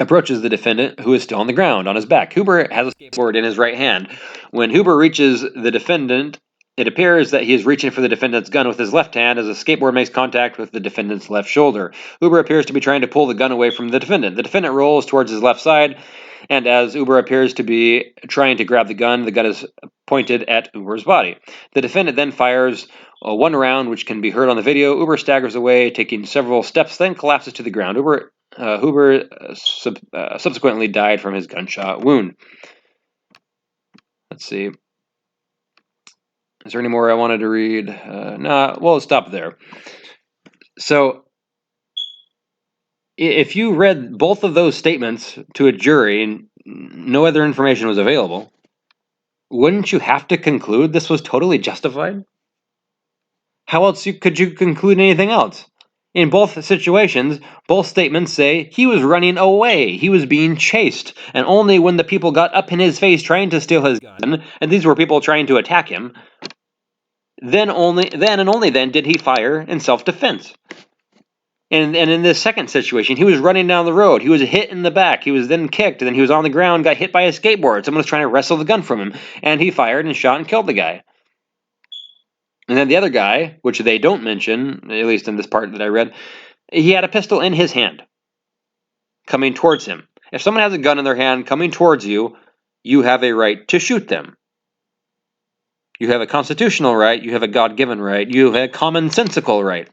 approaches the defendant, who is still on the ground on his back. Huber has a skateboard in his right hand. When Huber reaches the defendant, it appears that he is reaching for the defendant's gun with his left hand as a skateboard makes contact with the defendant's left shoulder. Huber appears to be trying to pull the gun away from the defendant. The defendant rolls towards his left side, and as Huber appears to be trying to grab the gun is pointed at Huber's body. The defendant then fires one round, which can be heard on the video. Huber staggers away, taking several steps, then collapses to the ground. Huber subsequently died from his gunshot wound. Let's see. Is there any more I wanted to read? No, we'll stop there. So, if you read both of those statements to a jury and no other information was available, wouldn't you have to conclude this was totally justified? How else could you conclude anything else? In both situations, both statements say he was running away, he was being chased, and only when the people got up in his face trying to steal his gun, and these were people trying to attack him, then and only then did he fire in self-defense. And in this second situation, he was running down the road, he was hit in the back, he was then kicked, and then he was on the ground, got hit by a skateboard, someone was trying to wrestle the gun from him, and he fired and shot and killed the guy. And then the other guy, which they don't mention, at least in this part that I read, he had a pistol in his hand, coming towards him. If someone has a gun in their hand coming towards you, you have a right to shoot them. You have a constitutional right, you have a God-given right, you have a commonsensical right.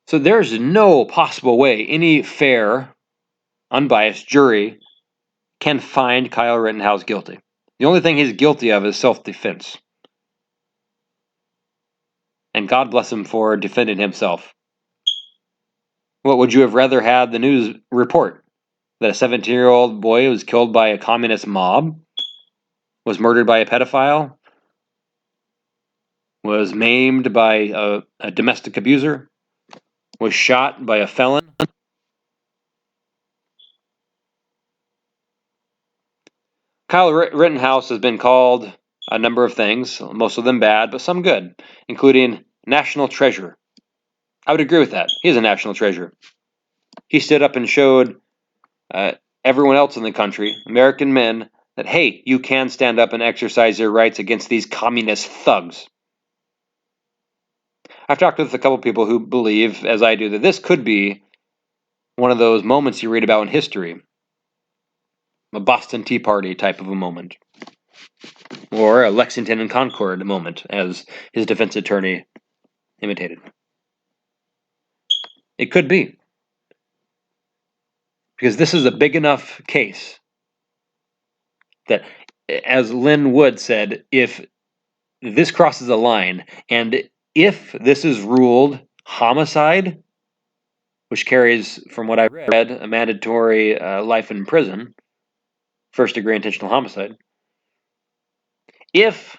So there's no possible way any fair, unbiased jury can find Kyle Rittenhouse guilty. The only thing he's guilty of is self-defense. And God bless him for defending himself. What would you have rather had the news report? That a 17-year-old boy was killed by a communist mob? Was murdered by a pedophile? Was maimed by a domestic abuser? Was shot by a felon? Kyle Rittenhouse has been called a number of things, most of them bad, but some good, including national treasure. I would agree with that. He is a national treasure. He stood up and showed everyone else in the country, American men, that, hey, you can stand up and exercise your rights against these communist thugs. I've talked with a couple people who believe, as I do, that this could be one of those moments you read about in history. A Boston Tea Party type of a moment. Or a Lexington and Concord moment, as his defense attorney imitated. It could be. Because this is a big enough case that, as Lynn Wood said, if this crosses a line, and if this is ruled homicide, which carries, from what I read, a mandatory life in prison, first-degree intentional homicide, if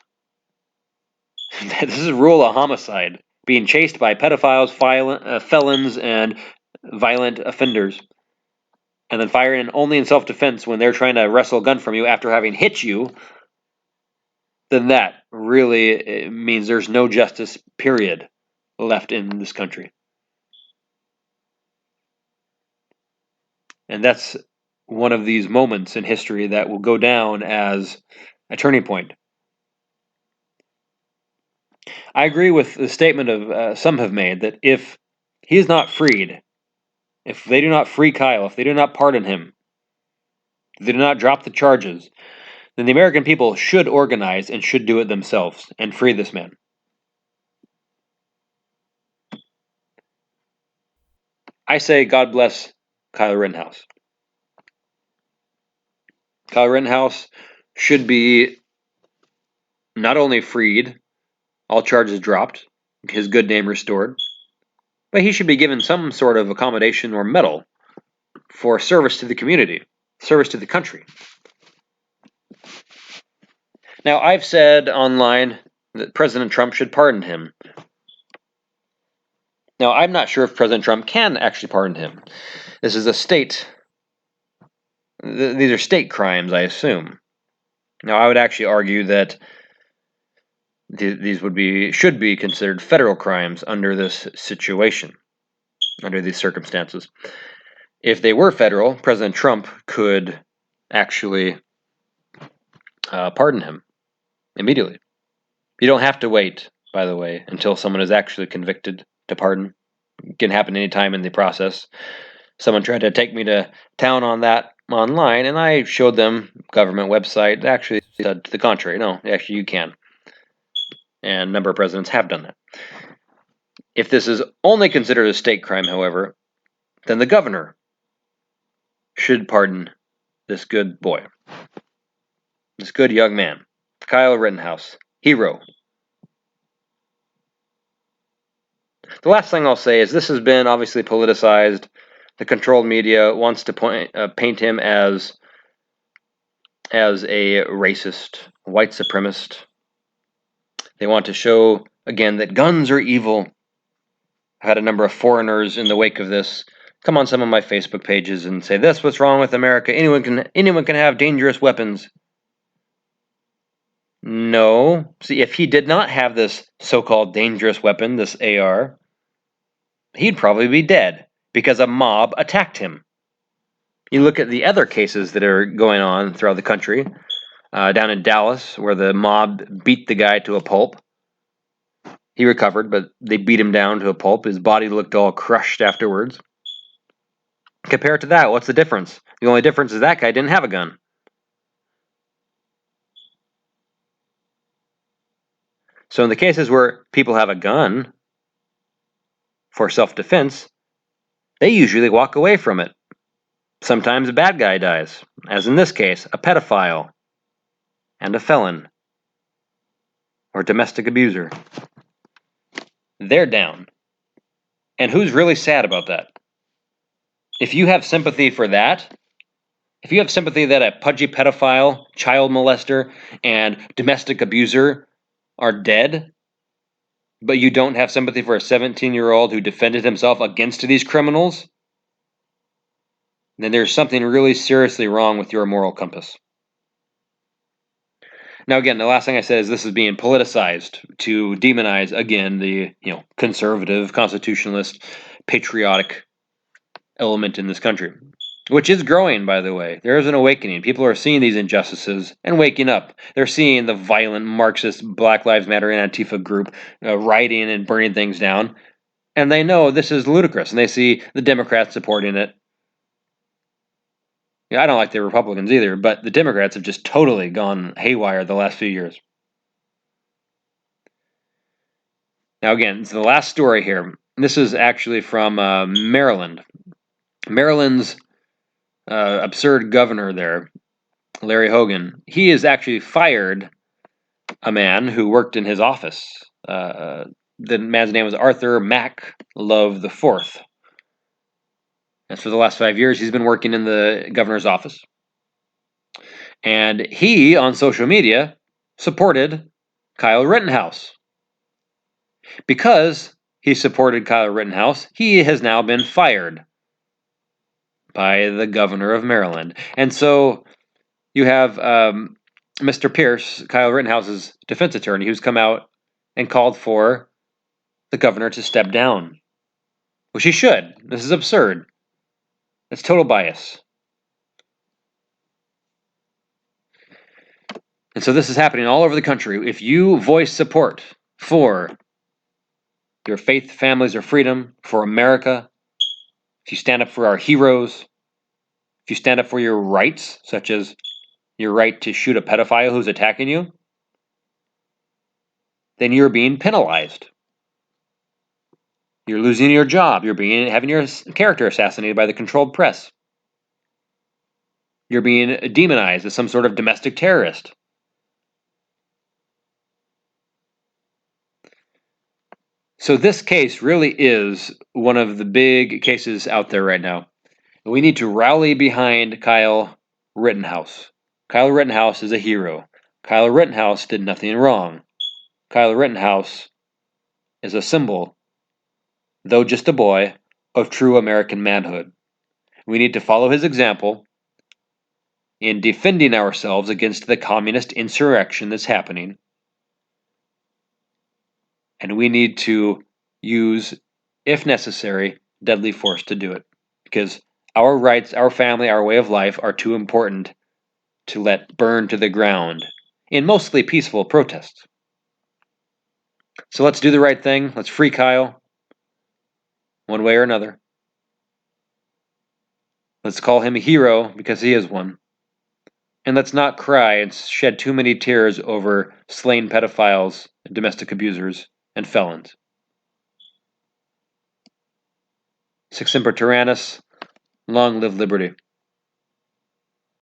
This is rule of homicide, being chased by pedophiles, felons, and violent offenders, and then firing only in self-defense when they're trying to wrestle a gun from you after having hit you. Then that really means there's no justice, period, left in this country. And that's one of these moments in history that will go down as a turning point. I agree with the statement of some have made that if he is not freed, if they do not free Kyle, if they do not pardon him, if they do not drop the charges, then the American people should organize and should do it themselves and free this man. I say God bless Kyle Rittenhouse. Kyle Rittenhouse should be not only freed, all charges dropped, his good name restored, but he should be given some sort of accommodation or medal for service to the community, service to the country. Now, I've said online that President Trump should pardon him. Now, I'm not sure if President Trump can actually pardon him. This is a state. These are state crimes, I assume. Now, I would actually argue that these should be considered federal crimes under this situation, under these circumstances. If they were federal, President Trump could actually pardon him immediately. You don't have to wait, by the way, until someone is actually convicted to pardon. It can happen anytime in the process. Someone tried to take me to town on that online, and I showed them government website. Actually said to the contrary. No, actually you can. And a number of presidents have done that. If this is only considered a state crime, however, then the governor should pardon this good boy, this good young man, Kyle Rittenhouse, hero. The last thing I'll say is this has been obviously politicized. The controlled media wants to paint him as a racist, white supremacist. They want to show, again, that guns are evil. I've had a number of foreigners in the wake of this come on some of my Facebook pages and say, "This, what's wrong with America? Anyone can have dangerous weapons." No. See, if he did not have this so-called dangerous weapon, this AR, he'd probably be dead because a mob attacked him. You look at the other cases that are going on throughout the country, down in Dallas, where the mob beat the guy to a pulp. He recovered, but they beat him down to a pulp. His body looked all crushed afterwards. Compared to that, what's the difference? The only difference is that guy didn't have a gun. So in the cases where people have a gun for self-defense, they usually walk away from it. Sometimes a bad guy dies, as in this case, a pedophile and a felon or domestic abuser. They're down. And who's really sad about that? If you have sympathy for that, if you have sympathy that a pudgy pedophile, child molester, and domestic abuser are dead, but you don't have sympathy for a 17-year-old who defended himself against these criminals, then there's something really seriously wrong with your moral compass. Now, again, the last thing I said is this is being politicized to demonize, again, the conservative, constitutionalist, patriotic element in this country, which is growing, by the way. There is an awakening. People are seeing these injustices and waking up. They're seeing the violent Marxist Black Lives Matter and Antifa group rioting and burning things down, and they know this is ludicrous, and they see the Democrats supporting it. I don't like the Republicans either, but the Democrats have just totally gone haywire the last few years. Now, again, it's the last story here. This is actually from Maryland. Maryland's absurd governor there, Larry Hogan, he has actually fired a man who worked in his office. The man's name was Arthur Mack Love IV. And for the last 5 years, he's been working in the governor's office. And he, on social media, supported Kyle Rittenhouse. Because he supported Kyle Rittenhouse, he has now been fired by the governor of Maryland. And so you have Mr. Pierce, Kyle Rittenhouse's defense attorney, who's come out and called for the governor to step down, which he should. This is absurd. It's total bias. And so this is happening all over the country. If you voice support for your faith, families, or freedom, for America, if you stand up for our heroes, if you stand up for your rights, such as your right to shoot a pedophile who's attacking you, then you're being penalized. You're losing your job. You're having your character assassinated by the controlled press. You're being demonized as some sort of domestic terrorist. So this case really is one of the big cases out there right now. We need to rally behind Kyle Rittenhouse. Kyle Rittenhouse is a hero. Kyle Rittenhouse did nothing wrong. Kyle Rittenhouse is a symbol, though just a boy, of true American manhood. We need to follow his example in defending ourselves against the communist insurrection that's happening. And we need to use, if necessary, deadly force to do it. Because our rights, our family, our way of life are too important to let burn to the ground in mostly peaceful protests. So let's do the right thing. Let's free Kyle, one way or another. Let's call him a hero because he is one. And let's not cry and shed too many tears over slain pedophiles, domestic abusers, and felons. Sic semper tyrannis, long live liberty.